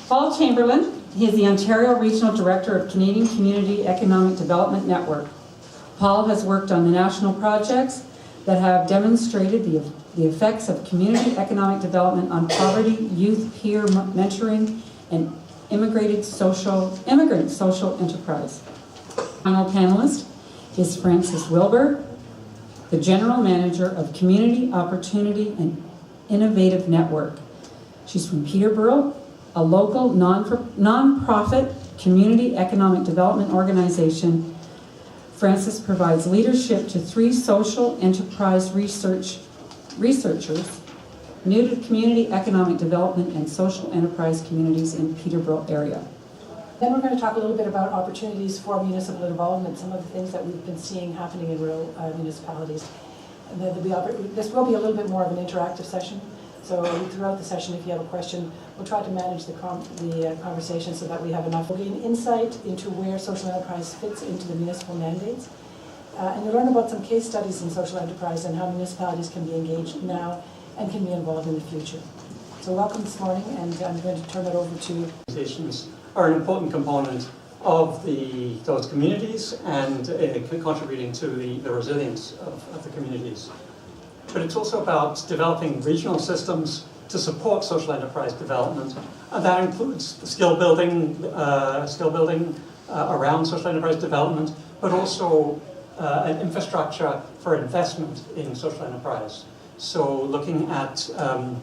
Paul Chamberlain, he is the Ontario Regional Director of Canadian Community Economic Development Network. Paul has worked on the national projects that have demonstrated the effects of community economic development on poverty, youth peer mentoring, and immigrant social enterprise. Final panelist is Frances Wilbur, the General Manager of Community Opportunity and Innovative Network. She's from Peterborough, a local non-profit community economic development organization. Frances provides leadership to 3 social enterprise researchers new to community economic development and social enterprise communities in Peterborough area. Then we're going to talk a little bit about opportunities for municipal involvement, some of the things that we've been seeing happening in rural municipalities. And then this will be a little bit more of an interactive session. So throughout the session, if you have a question, we'll try to manage the conversation so that we have enough. We'll gain insight into where social enterprise fits into the municipal mandates. And you'll learn about some case studies in social enterprise and how municipalities can be engaged now and can be involved in the future. So welcome this morning, and I'm going to turn it over to... Organizations are an important component of those communities and contributing to the resilience of the communities. But it's also about developing regional systems to support social enterprise development, and that includes skill building around social enterprise development, but also an infrastructure for investment in social enterprise. So looking at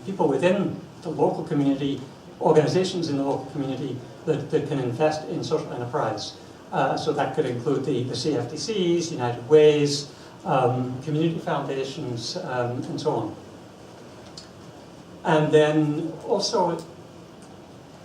people within the local community, organizations in the local community that can invest in social enterprise. So that could include the CFDCs, United Ways, community foundations, and so on. And then also,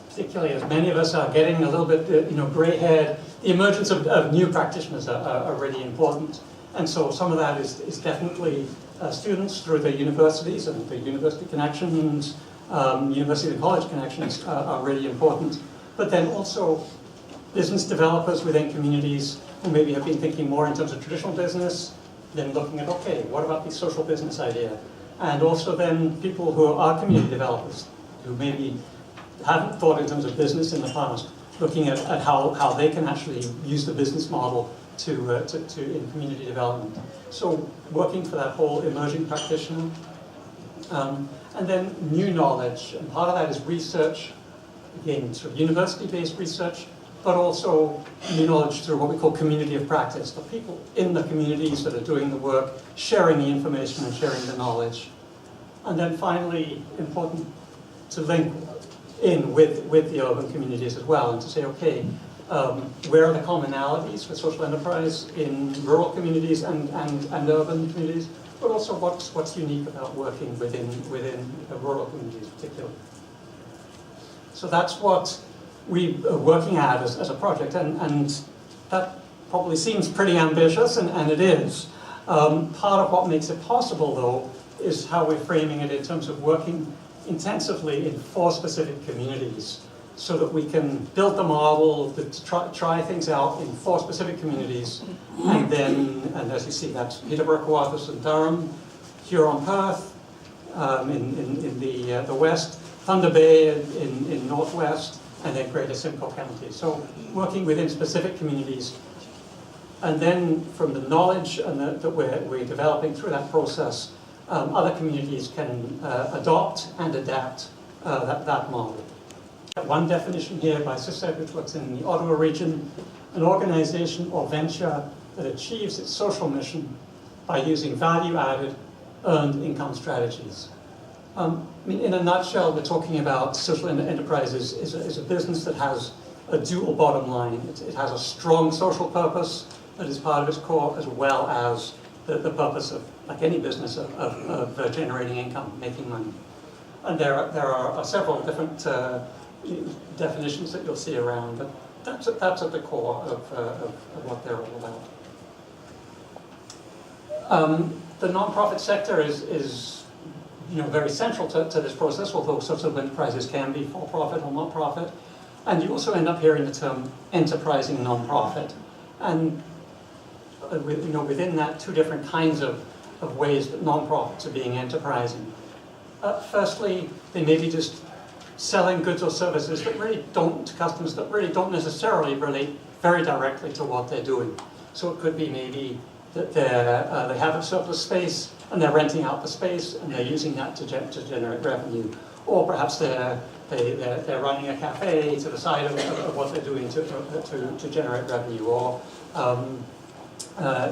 particularly as many of us are getting a little bit gray-haired, the emergence of new practitioners are really important. And so some of that is definitely students through the universities, and the university connections, university and college connections are really important. But then also business developers within communities who maybe have been thinking more in terms of traditional business, then looking at, okay, what about the social business idea? And also then people who are community developers, who maybe haven't thought in terms of business in the past, looking at how they can actually use the business model to in community development. So working for that whole emerging practitioner. And then new knowledge, and part of that is research, again, sort of university-based research, but also new knowledge through what we call community of practice, the people in the communities that are doing the work, sharing the information and sharing the knowledge. And then finally, important to link in with the urban communities as well, and to say, okay, where are the commonalities for social enterprise in rural communities and urban communities, but also what's unique about working within rural communities particularly. So that's what we are working at as a project, and that probably seems pretty ambitious, and it is. Part of what makes it possible, though, is how we're framing it in terms of working intensively in 4 specific communities, so that we can build the model, to try things out in 4 specific communities, and as you see, that's Peterborough, Kawarthas, and Durham, Huron-Perth in the west, Thunder Bay in northwest, and then Greater Simcoe County. So working within specific communities, and then from the knowledge that we're developing through that process, other communities can adopt and adapt that model. One definition here by SISED, which works in the Ottawa region, an organization or venture that achieves its social mission by using value-added earned income strategies. I mean, in a nutshell, we're talking about social enterprises is a business that has a dual bottom line. It has a strong social purpose that is part of its core, as well as the purpose of, like any business, of generating income, making money. And there are several different definitions that you'll see around, but that's at the core of what they're all about. The nonprofit sector is very central to this process, although social enterprises can be for-profit or not-profit. And you also end up hearing the term enterprising nonprofit. And within that, 2 different kinds of ways that nonprofits are being enterprising. Firstly, they may be just selling goods or services that really don't, to customers that really don't necessarily relate very directly to what they're doing. So it could be maybe that they have a surplus space and they're renting out the space and they're using that to generate revenue. Or perhaps they're running a cafe to the side of what they're doing to generate revenue. Or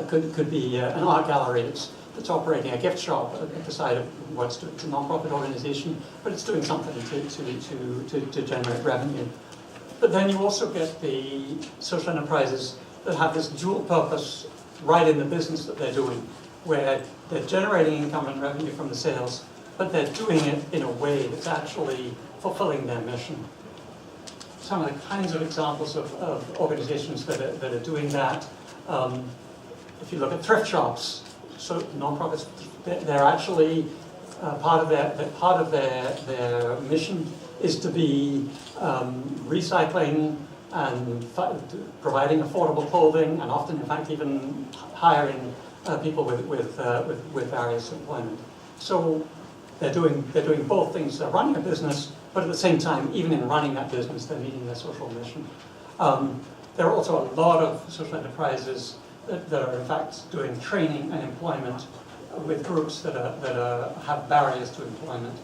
could be an art gallery that's operating a gift shop at the side of what's a non-profit organization, but it's doing something to generate revenue. But then you also get the social enterprises that have this dual purpose right in the business that they're doing, where they're generating income and revenue from the sales, but they're doing it in a way that's actually fulfilling their mission. Some of the kinds of examples of organizations that are doing that, if you look at thrift shops, so non-profits, they're actually part of their mission is to be recycling and providing affordable clothing, and often, in fact, even hiring people with various employment. So they're doing both things. They're running a business, but at the same time, even in running that business, they're meeting their social mission. There are also a lot of social enterprises that are in fact doing training and employment with groups that have barriers to employment.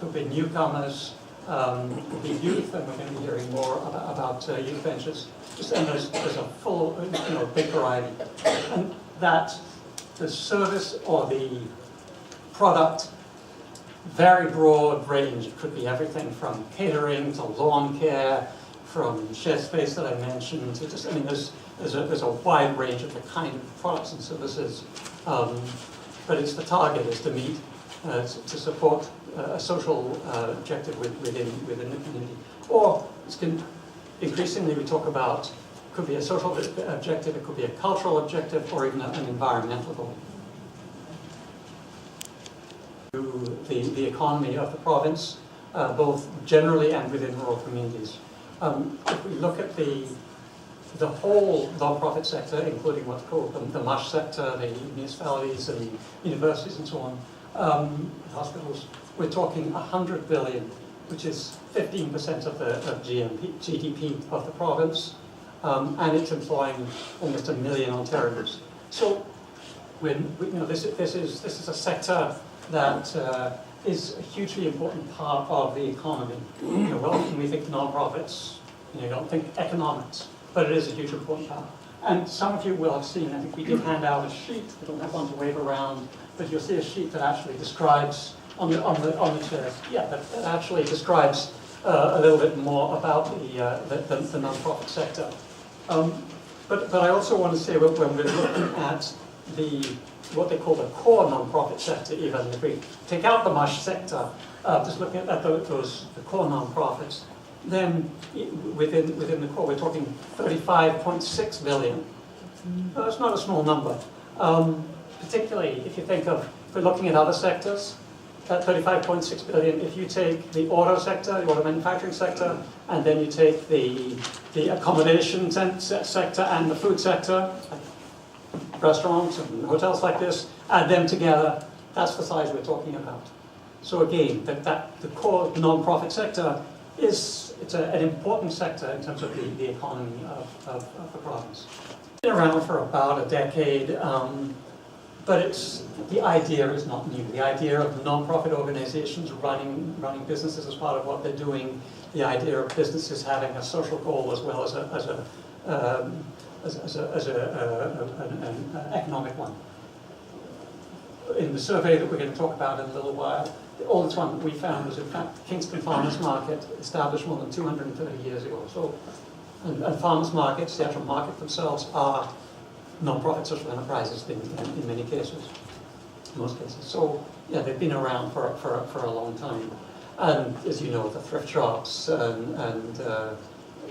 Could be newcomers, could be youth, and we're going to be hearing more about youth ventures. And there's a full, big variety. And that the service or the product, very broad range. It could be everything from catering to lawn care, from shared space that I mentioned, to just, there's a wide range of the kind of products and services. But it's the target is to meet, to support a social objective within the community. Or increasingly we talk about, it could be a social objective, it could be a cultural objective, or even an environmental goal. The economy of the province, both generally and within rural communities. If we look at the whole non-profit sector, including what's called the MUSH sector, the municipalities and universities and so on, hospitals, we're talking 100 billion, which is 15% of GDP of the province, and it's employing almost 1 million Ontarians. So, this is a sector that is a hugely important part of the economy. Well, when we think non-profits, you don't think economics, but it is a huge important part. And some of you will have seen, I think we did hand out a sheet, we don't have one to wave around, but you'll see a sheet that actually describes, on the chairs, that actually describes a little bit more about the non-profit sector. But I also want to say when we're looking at what they call the core non-profit sector, even if we take out the MUSH sector, just looking at the core non-profits, then within the core we're talking 35.6 billion. That's not a small number. Particularly if you think of, if we're looking at other sectors, that 35.6 billion, if you take the auto sector, the auto manufacturing sector, and then you take the accommodation sector and the food sector, restaurants and hotels like this, add them together, that's the size we're talking about. So again, the core non-profit sector it's an important sector in terms of the economy of the province. It's been around for about a decade, but the idea is not new. The idea of non-profit organizations running businesses as part of what they're doing, the idea of businesses having a social goal as well as an economic one. In the survey that we're going to talk about in a little while, the oldest one that we found was in fact Kingston Farmers Market, established more than 230 years ago. So, and farmers markets, the actual market themselves, are non-profit social enterprises in many cases, in most cases. So yeah, they've been around for a long time. And as you know, the thrift shops and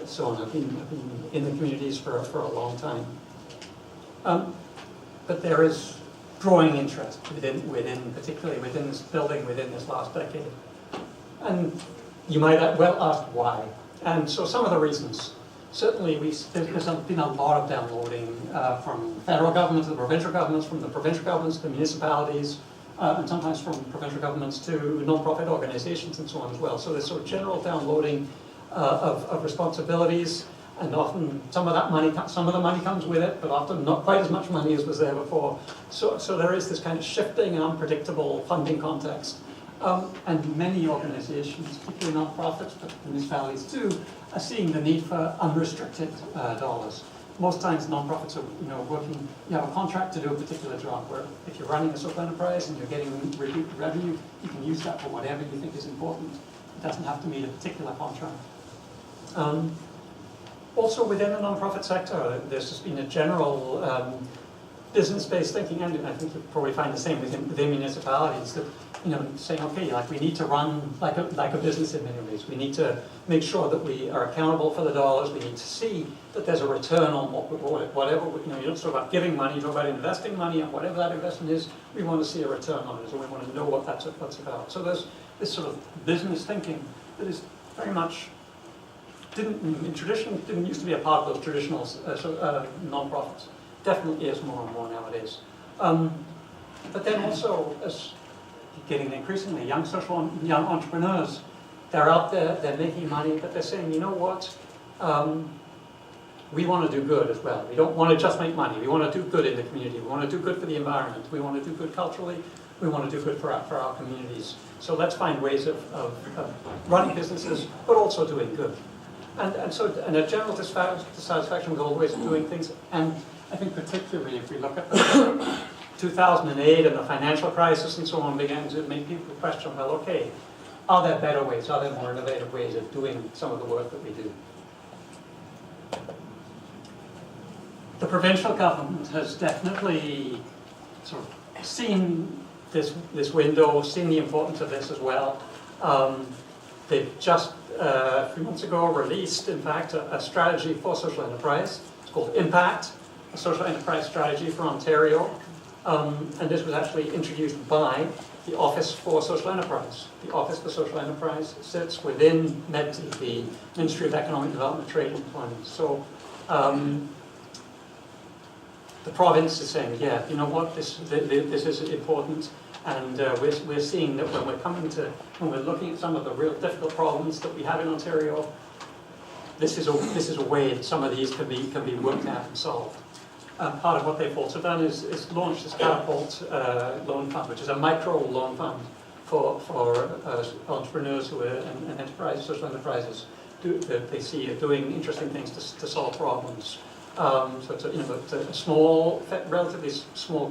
so on have been in the communities for a long time. But there is growing interest particularly within this building, within this last decade. And you might well ask why. And so some of the reasons. Certainly there's been a lot of downloading from federal government to the provincial governments, from the provincial governments to municipalities, and sometimes from provincial governments to non-profit organizations and so on as well. So there's sort of general downloading of responsibilities, and often some of the money comes with it, but often not quite as much money as was there before. So there is this kind of shifting and unpredictable funding context. And many organizations, particularly non-profits, but municipalities too, are seeing the need for unrestricted dollars. Most times non-profits are working, you have a contract to do a particular job, where if you're running a social enterprise and you're getting repeat revenue, you can use that for whatever you think is important. It doesn't have to meet a particular contract. Also within the non-profit sector, there's just been a general business-based thinking, and I think you'll probably find the same within municipalities, that saying, okay, like we need to run like a business in many ways. We need to make sure that we are accountable for the dollars. We need to see that there's a return on whatever, you don't talk about giving money, you talk about investing money, and whatever that investment is, we want to see a return on it, and we want to know what that's about. So there's this sort of business thinking that is very much, in tradition, didn't used to be a part of those traditional non-profits. Definitely is more and more nowadays. But then also, as getting increasingly young entrepreneurs, they're out there, they're making money, but they're saying, you know what, we want to do good as well. We don't want to just make money. We want to do good in the community. We want to do good for the environment. We want to do good culturally. We want to do good for our communities. So let's find ways of running businesses, but also doing good. And so a general dissatisfaction with all the ways of doing things. And I think particularly if we look at the 2008 and the financial crisis and so on, began to make people question, well, okay, are there better ways? Are there more innovative ways of doing some of the work that we do? The provincial government has definitely sort of seen this window, seen the importance of this as well. They've just, a few months ago, released, in fact, a strategy for social enterprise. It's called Impact, a social enterprise strategy for Ontario. And this was actually introduced by the Office for Social Enterprise. The Office for Social Enterprise sits within MEDT, the Ministry of Economic Development, Trade and Employment. So the province is saying, yeah, you know what, this is important. And we're seeing that when we're looking at some of the real difficult problems that we have in Ontario, this is a way that some of these can be worked out and solved. Part of what they've also done is launch this Catapult loan fund, which is a micro loan fund for entrepreneurs who are and social enterprises they see doing interesting things to solve problems. So it's a small, relatively small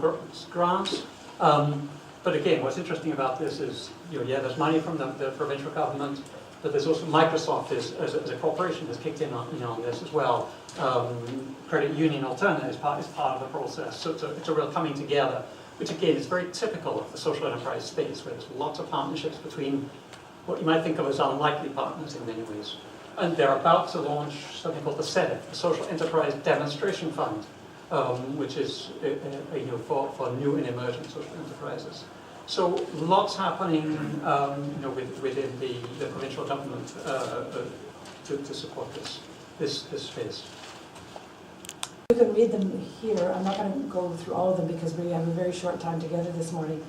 grants. But again, what's interesting about this is, there's money from the provincial government, but there's also Microsoft as a corporation has kicked in on this as well. Credit Union Alternate is part of the process. So it's a real coming together, which again is very typical of the social enterprise space, where there's lots of partnerships between what you might think of as unlikely partners in many ways. And they're about to launch something called the SEDEF, the Social Enterprise Demonstration Fund, which is for new and emerging social enterprises. So lots happening within the provincial government to support this space. You can read them here. I'm not going to go through all of them because we have a very short time together this morning.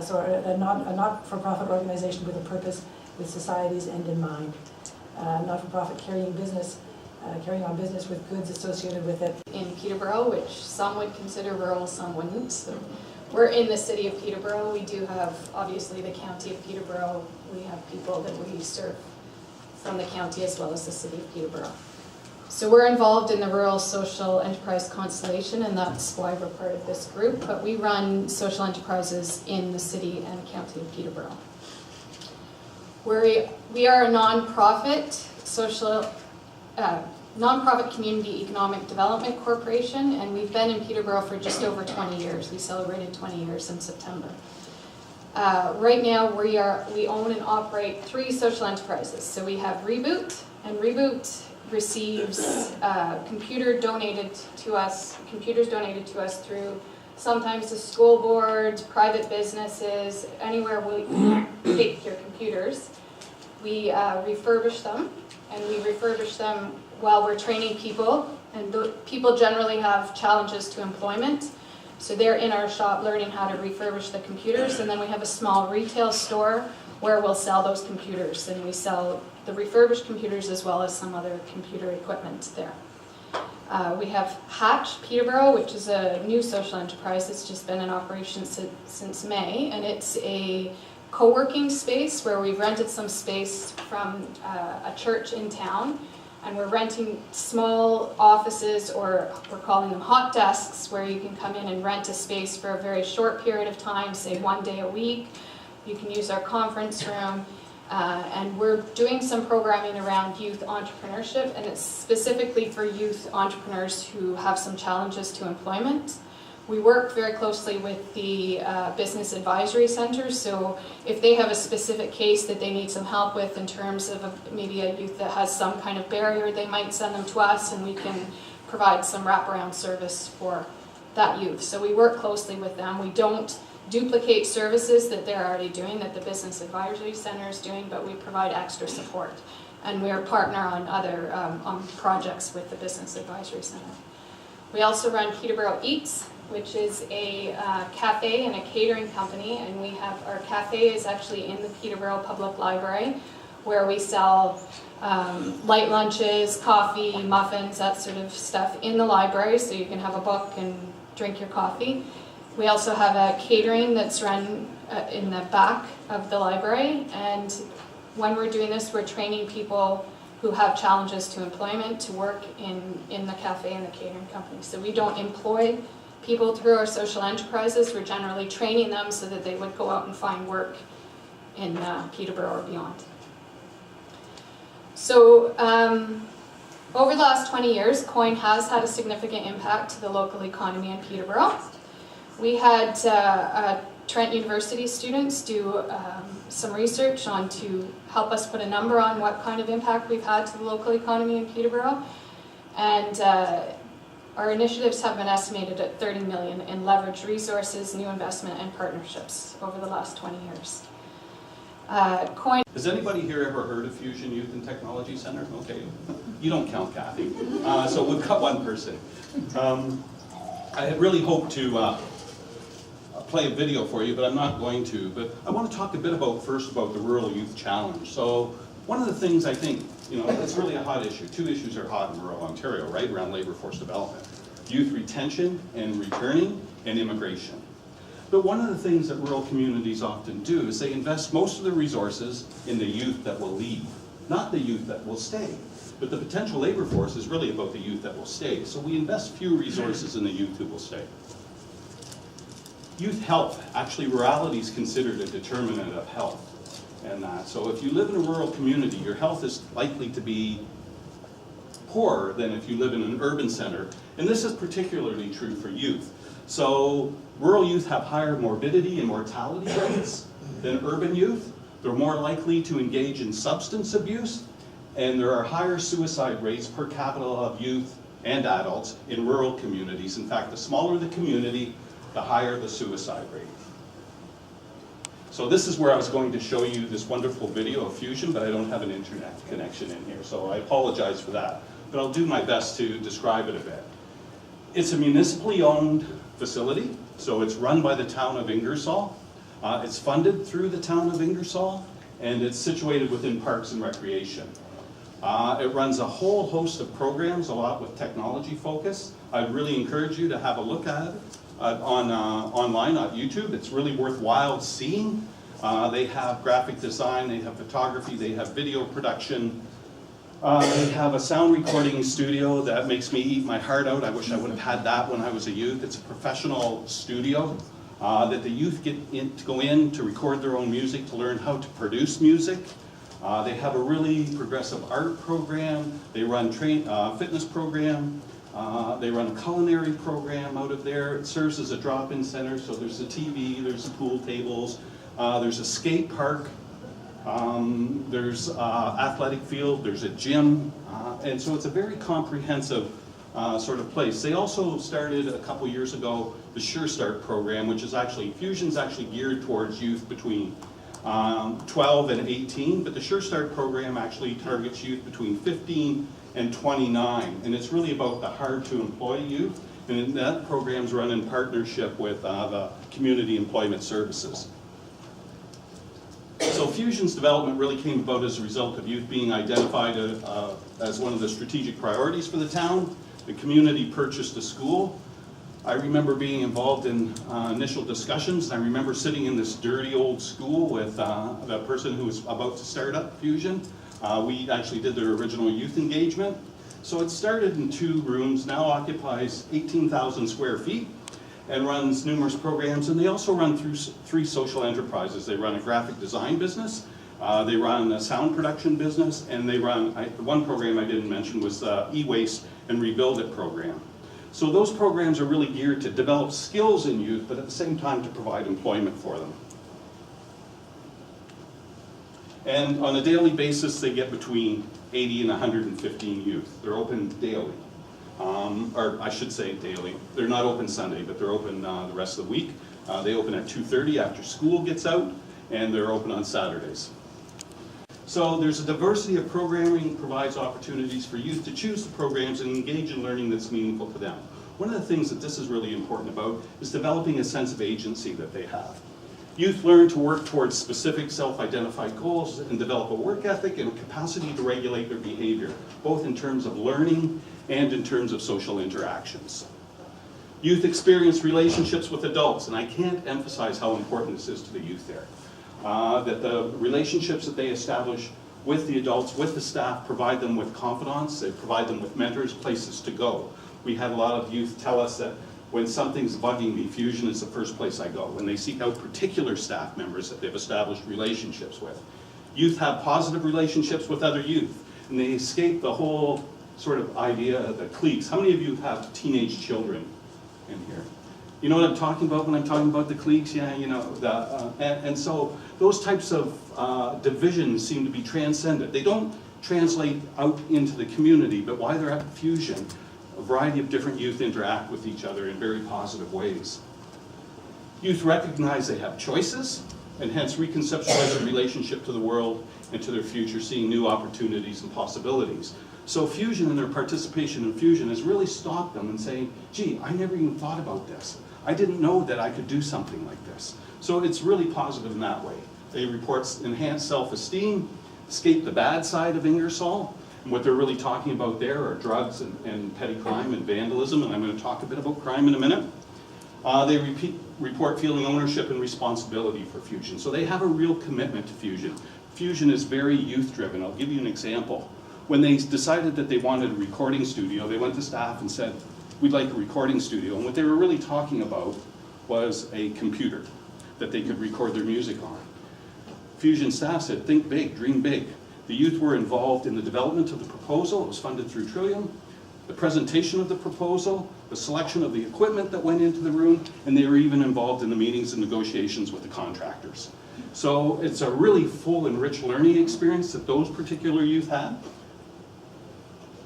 So a not-for-profit organization with a purpose, with society's end in mind. Not-for-profit carrying on business with goods associated with it. In Peterborough, which some would consider rural, some wouldn't. So we're in the city of Peterborough. We do have, obviously, the county of Peterborough. We have people that we serve from the county as well as the city of Peterborough. So we're involved in the Rural Social Enterprise Constellation, and that's why we're part of this group. But we run social enterprises in the city and county of Peterborough. We are a nonprofit nonprofit community economic development corporation, and we've been in Peterborough for just over 20 years. We celebrated 20 years in September. Right now we own and operate 3 social enterprises. So we have Reboot, and Reboot receives computers donated to us through sometimes the school board, private businesses, anywhere we take your computers. We refurbish them, and we refurbish them while we're training people, and people generally have challenges to employment. So they're in our shop learning how to refurbish the computers, and then we have a small retail store where we'll sell those computers, and we sell the refurbished computers as well as some other computer equipment there. We have Hatch Peterborough, which is a new social enterprise that's just been in operation since May, and it's a co-working space where we've rented some space from a church in town, and we're renting small offices, or we're calling them hot desks, where you can come in and rent a space for a very short period of time, say 1 day a week. You can use our conference room, and we're doing some programming around youth entrepreneurship, and it's specifically for youth entrepreneurs who have some challenges to employment. We work very closely with the business advisory centers, so if they have a specific case that they need some help with in terms of maybe a youth that has some kind of barrier, they might send them to us and we can provide some wraparound service for that youth. So we work closely with them. We don't duplicate services that they're already doing, that the business advisory center is doing, but we provide extra support. And we're a partner on other on projects with the business advisory center. We also run Peterborough Eats, which is a cafe and a catering company, and we have, our cafe is actually in the Peterborough Public Library, where we sell light lunches, coffee, muffins, that sort of stuff in the library, so you can have a book and drink your coffee. We also have a catering that's run in the back of the library, and when we're doing this, we're training people who have challenges to employment to work in the cafe and the catering company. So we don't employ people through our social enterprises. We're generally training them so that they would go out and find work in Peterborough or beyond. So over the last 20 years, COIN has had a significant impact to the local economy in Peterborough. We had Trent University students do some research on to help us put a number on what kind of impact we've had to the local economy in Peterborough. And our initiatives have been estimated at 30 million in leveraged resources, new investment, and partnerships over the last 20 years. COIN. Has anybody here ever heard of Fusion Youth and Technology Center? Okay, you don't count, Kathy. So we've got one person. I had really hoped to play a video for you, but I'm not going to. But I want to talk a bit first about the Rural Youth Challenge. So one of the things I think, it's really a hot issue. Two issues are hot in rural Ontario, right, around labor force development. Youth retention and returning, and immigration. But one of the things that rural communities often do is they invest most of their resources in the youth that will leave, not the youth that will stay. But the potential labor force is really about the youth that will stay. So we invest few resources in the youth who will stay. Youth health, actually rurality is considered a determinant of health. And so if you live in a rural community, your health is likely to be poorer than if you live in an urban center. And this is particularly true for youth. So rural youth have higher morbidity and mortality rates than urban youth. They're more likely to engage in substance abuse, and there are higher suicide rates per capita of youth and adults in rural communities. In fact, the smaller the community, the higher the suicide rate. So this is where I was going to show you this wonderful video of Fusion, but I don't have an internet connection in here, so I apologize for that. But I'll do my best to describe it a bit. It's a municipally owned facility, so it's run by the town of Ingersoll. It's funded through the town of Ingersoll, and it's situated within Parks and Recreation. It runs a whole host of programs, a lot with technology focus. I'd really encourage you to have a look at it online on YouTube. It's really worthwhile seeing. They have graphic design, they have photography, they have video production. They have a sound recording studio that makes me eat my heart out. I wish I would have had that when I was a youth. It's a professional studio that the youth get to go in to record their own music, to learn how to produce music. They have a really progressive art program. They run fitness program. They run a culinary program out of there. It serves as a drop-in center, so there's a TV, there's pool tables, there's a skate park, there's athletic field, there's a gym, and so it's a very comprehensive sort of place. They also started a couple years ago the Sure Start program, which is actually, Fusion's actually geared towards youth between 12 and 18, but the Sure Start program actually targets youth between 15 and 29, and it's really about the hard to employ youth. And that program's run in partnership with the Community Employment Services. So Fusion's development really came about as a result of youth being identified as one of the strategic priorities for the town. The community purchased a school. I remember being involved in initial discussions. I remember sitting in this dirty old school with the person who was about to start up Fusion. We actually did their original youth engagement. So it started in 2 rooms, now occupies 18,000 square feet, and runs numerous programs. And they also run through 3 social enterprises. They run a graphic design business, they run a sound production business, and they run, one program I didn't mention was the E-Waste and Rebuild It program. So those programs are really geared to develop skills in youth, but at the same time to provide employment for them. And on a daily basis, they get between 80 and 115 youth. They're open daily, or I should say daily. They're not open Sunday, but they're open the rest of the week. They open at 2:30 after school gets out, and they're open on Saturdays. So there's a diversity of programming, provides opportunities for youth to choose the programs and engage in learning that's meaningful to them. One of the things that this is really important about is developing a sense of agency that they have. Youth learn to work towards specific self-identified goals and develop a work ethic and a capacity to regulate their behavior, both in terms of learning and in terms of social interactions. Youth experience relationships with adults, and I can't emphasize how important this is to the youth there. That the relationships that they establish with the adults, with the staff, provide them with confidants, they provide them with mentors, places to go. We had a lot of youth tell us that when something's bugging me, Fusion is the first place I go, when they seek out particular staff members that they've established relationships with. Youth have positive relationships with other youth, and they escape the whole sort of idea of the cliques. How many of you have teenage children in here? You know what I'm talking about when I'm talking about the cliques? Yeah, you know, and so those types of divisions seem to be transcended. They don't translate out into the community, but while they're at Fusion, a variety of different youth interact with each other in very positive ways. Youth recognize they have choices, and hence reconceptualize their relationship to the world and to their future, seeing new opportunities and possibilities. So Fusion and their participation in Fusion has really stopped them and saying, gee, I never even thought about this. I didn't know that I could do something like this. So it's really positive in that way. They report enhanced self-esteem, escape the bad side of Ingersoll, and what they're really talking about there are drugs and petty crime and vandalism, and I'm going to talk a bit about crime in a minute. They report feeling ownership and responsibility for Fusion. So they have a real commitment to Fusion. Fusion is very youth-driven. I'll give you an example. When they decided that they wanted a recording studio, they went to staff and said, we'd like a recording studio. And what they were really talking about was a computer that they could record their music on. Fusion staff said, think big, dream big. The youth were involved in the development of the proposal. It was funded through Trillium. The presentation of the proposal, the selection of the equipment that went into the room, and they were even involved in the meetings and negotiations with the contractors. So it's a really full and rich learning experience that those particular youth had.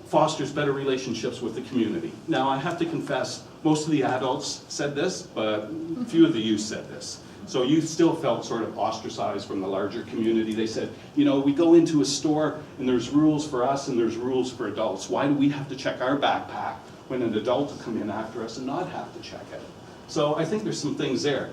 Fosters better relationships with the community. Now I have to confess, most of the adults said this, but few of the youth said this. So youth still felt sort of ostracized from the larger community. They said, you know, we go into a store and there's rules for us and there's rules for adults. Why do we have to check our backpack when an adult will come in after us and not have to check it? So I think there's some things there.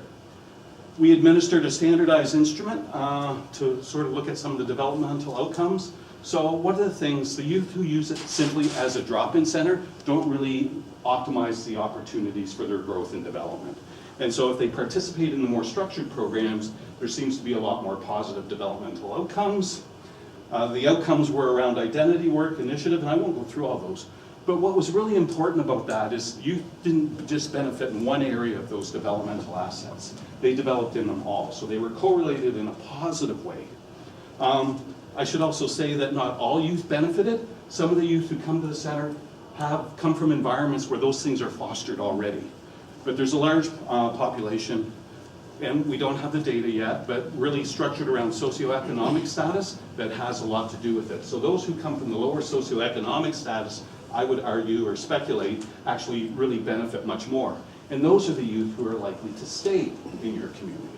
We administered a standardized instrument to sort of look at some of the developmental outcomes. So what are the things, the youth who use it simply as a drop-in center don't really optimize the opportunities for their growth and development. And so if they participate in the more structured programs, there seems to be a lot more positive developmental outcomes. The outcomes were around identity work, initiative, and I won't go through all those. But what was really important about that is youth didn't just benefit in one area of those developmental assets. They developed in them all. So they were correlated in a positive way. I should also say that not all youth benefited. Some of the youth who come to the center have come from environments where those things are fostered already. But there's a large population, and we don't have the data yet, but really structured around socioeconomic status that has a lot to do with it. So those who come from the lower socioeconomic status, I would argue or speculate, actually really benefit much more. And those are the youth who are likely to stay in your community.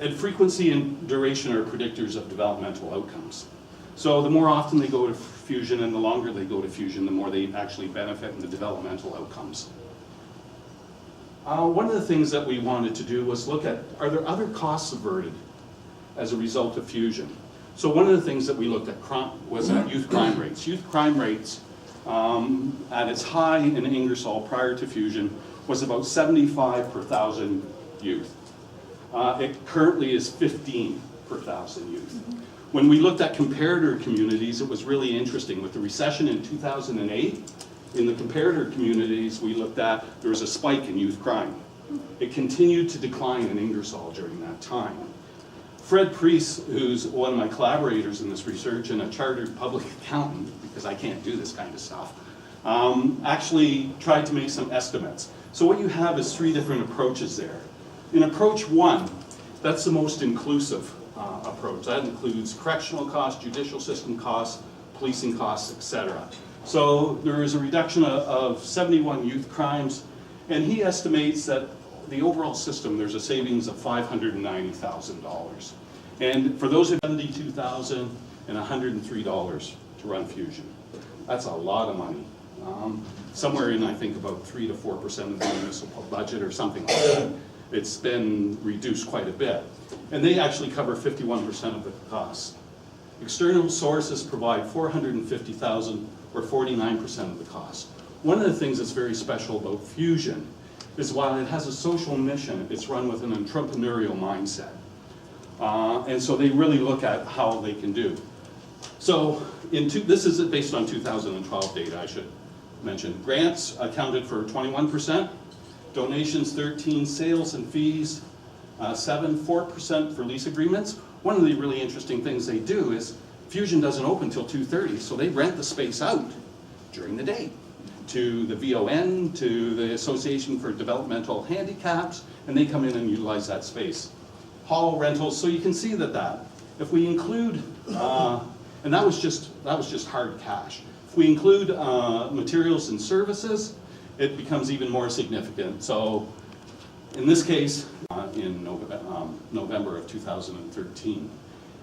And frequency and duration are predictors of developmental outcomes. So the more often they go to fusion, and the longer they go to fusion, the more they actually benefit in the developmental outcomes. One of the things that we wanted to do was look at, are there other costs averted as a result of fusion? So one of the things that we looked at was at youth crime rates. Youth crime rates at its high in Ingersoll prior to fusion was about 75 per 1,000 youth. It currently is 15 per 1,000 youth. When we looked at comparator communities, it was really interesting. With the recession in 2008, in the comparator communities we looked at, there was a spike in youth crime. It continued to decline in Ingersoll during that time. Fred Priest, who's one of my collaborators in this research and a chartered public accountant, because I can't do this kind of stuff, actually tried to make some estimates. So what you have is 3 different approaches there. In approach 1, that's the most inclusive approach. That includes correctional costs, judicial system costs, policing costs, etc. So there is a reduction of 71 youth crimes, and he estimates that the overall system, there's a savings of $590,000. And for those of $72,000 and $103 to run fusion, that's a lot of money. Somewhere in, I think, about 3 to 4% of the municipal budget or something like that. It's been reduced quite a bit. And they actually cover 51% of the costs. External sources provide $450,000 or 49% of the cost. One of the things that's very special about fusion is while it has a social mission, it's run with an entrepreneurial mindset. And so they really look at how they can do. So this is based on 2012 data, I should mention. Grants accounted for 21%, donations 13%, sales and fees 7%, 4% for lease agreements. One of the really interesting things they do is fusion doesn't open until 2:30, so they rent the space out during the day to the VON, to the Association for Developmental Handicaps, and they come in and utilize that space. Hall rentals, so you can see that if we include, and that was just hard cash. If we include materials and services, it becomes even more significant. So in this case, in November of 2013.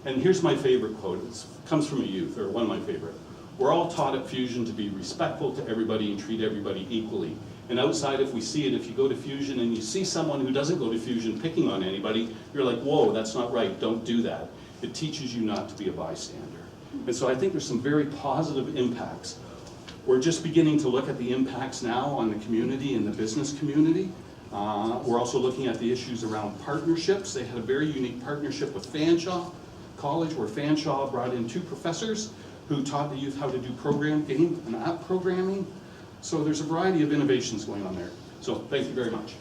And here's my favorite quote. It comes from a youth, or one of my favorite. We're all taught at Fusion to be respectful to everybody and treat everybody equally. And outside, if we see it, if you go to Fusion and you see someone who doesn't go to Fusion picking on anybody, you're like, whoa, that's not right, don't do that. It teaches you not to be a bystander. And so I think there's some very positive impacts. We're just beginning to look at the impacts now on the community and the business community. We're also looking at the issues around partnerships. They had a very unique partnership with Fanshawe College, where Fanshawe brought in 2 professors who taught the youth how to do game and app programming. So there's a variety of innovations going on there. So thank you very much.